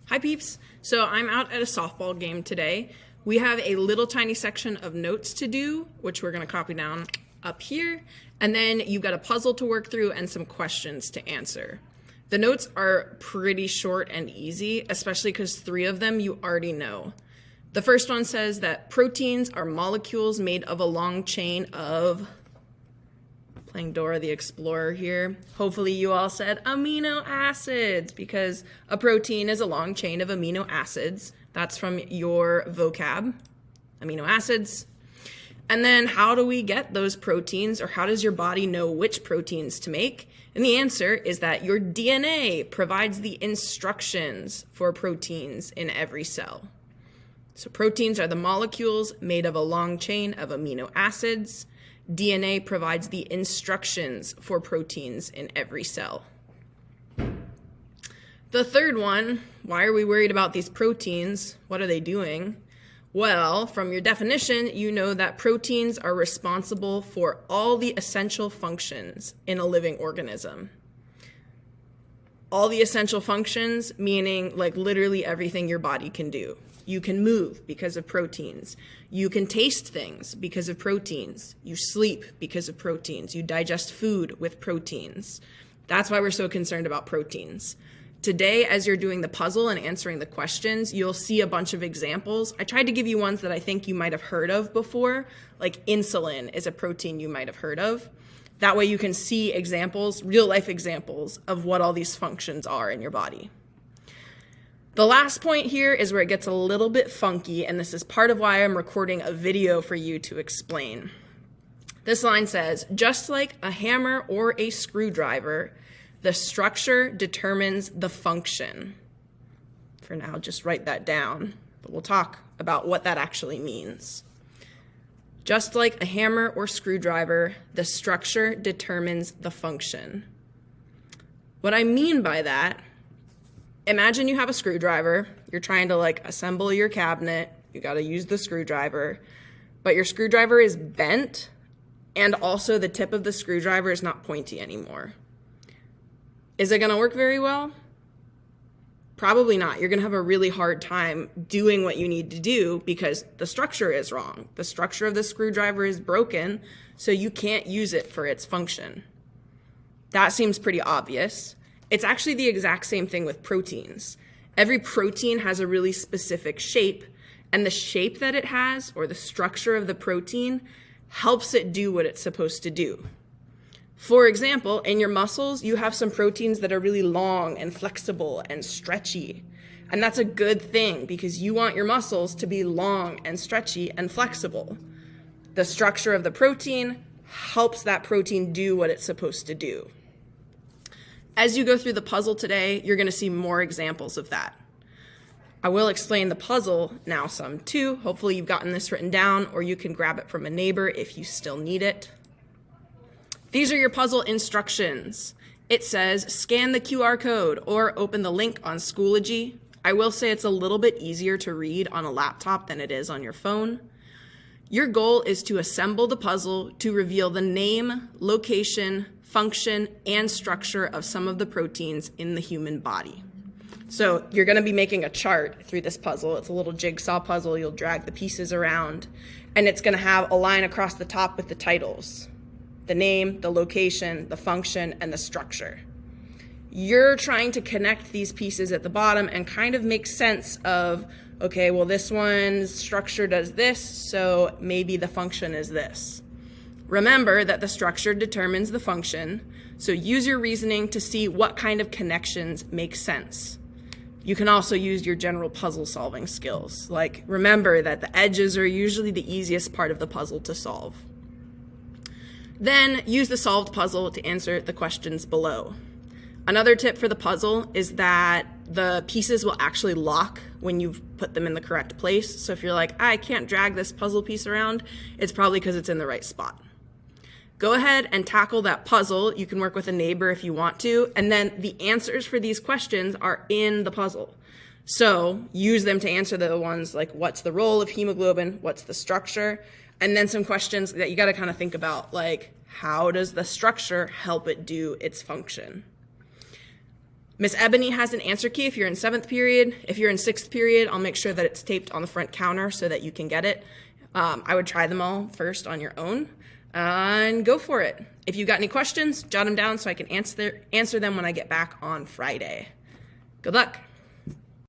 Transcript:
Hi peeps. So I'm out at a softball game today. We have a little tiny section of notes to do, which we're going to copy down up here. And then you've got a puzzle to work through and some questions to answer. The notes are pretty short and easy, especially because 3 of them you already know. The first one says that proteins are molecules made of a long chain of, playing Dora the Explorer here. Hopefully you all said amino acids, because a protein is a long chain of amino acids. That's from your vocab, amino acids. And then how do we get those proteins, or how does your body know which proteins to make? And the answer is that your DNA provides the instructions for proteins in every cell. So proteins are the molecules made of a long chain of amino acids. DNA provides the instructions for proteins in every cell. The third one, why are we worried about these proteins? What are they doing? Well, from your definition, you know that proteins are responsible for all the essential functions in a living organism. All the essential functions, meaning like literally everything your body can do. You can move because of proteins. You can taste things because of proteins. You sleep because of proteins. You digest food with proteins. That's why we're so concerned about proteins. Today, as you're doing the puzzle and answering the questions, you'll see a bunch of examples. I tried to give you ones that I think you might have heard of before, like insulin is a protein you might have heard of. That way you can see examples, real life examples of what all these functions are in your body. The last point here is where it gets a little bit funky, and this is part of why I'm recording a video for you to explain. This line says, just like a hammer or a screwdriver, the structure determines the function. For now, just write that down, but we'll talk about what that actually means. Just like a hammer or screwdriver, the structure determines the function. What I mean by that, imagine you have a screwdriver, you're trying to assemble your cabinet, you gotta use the screwdriver, but your screwdriver is bent, and also the tip of the screwdriver is not pointy anymore. Is it gonna work very well? Probably not. You're gonna have a really hard time doing what you need to do because the structure is wrong. The structure of the screwdriver is broken, so you can't use it for its function. That seems pretty obvious. It's actually the exact same thing with proteins. Every protein has a really specific shape, and the shape that it has, or the structure of the protein, helps it do what it's supposed to do. For example, in your muscles, you have some proteins that are really long and flexible and stretchy. And that's a good thing because you want your muscles to be long and stretchy and flexible. The structure of the protein helps that protein do what it's supposed to do. As you go through the puzzle today, you're going to see more examples of that. I will explain the puzzle now some too. Hopefully you've gotten this written down, or you can grab it from a neighbor if you still need it. These are your puzzle instructions. It says scan the QR code or open the link on Schoology. I will say it's a little bit easier to read on a laptop than it is on your phone. Your goal is to assemble the puzzle to reveal the name, location, function, and structure of some of the proteins in the human body. So you're going to be making a chart through this puzzle. It's a little jigsaw puzzle. You'll drag the pieces around, and it's going to have a line across the top with the titles. The name, the location, the function, and the structure. You're trying to connect these pieces at the bottom and kind of make sense of, okay, well, this one's structure does this, so maybe the function is this. Remember that the structure determines the function, so use your reasoning to see what kind of connections make sense. You can also use your general puzzle solving skills. Remember that the edges are usually the easiest part of the puzzle to solve. Then use the solved puzzle to answer the questions below. Another tip for the puzzle is that the pieces will actually lock when you've put them in the correct place. So if you're like, I can't drag this puzzle piece around, it's probably because it's in the right spot. Go ahead and tackle that puzzle. You can work with a neighbor if you want to, and then the answers for these questions are in the puzzle. So use them to answer the ones like, what's the role of hemoglobin? What's the structure? And then some questions that you got to kind of think about, like how does the structure help it do its function? Miss Ebony has an answer key if you're in 7th period. If you're in 6th period, I'll make sure that it's taped on the front counter so that you can get it. I would try them all first on your own and go for it. If you got any questions, jot them down so I can answer them when I get back on Friday. Good luck.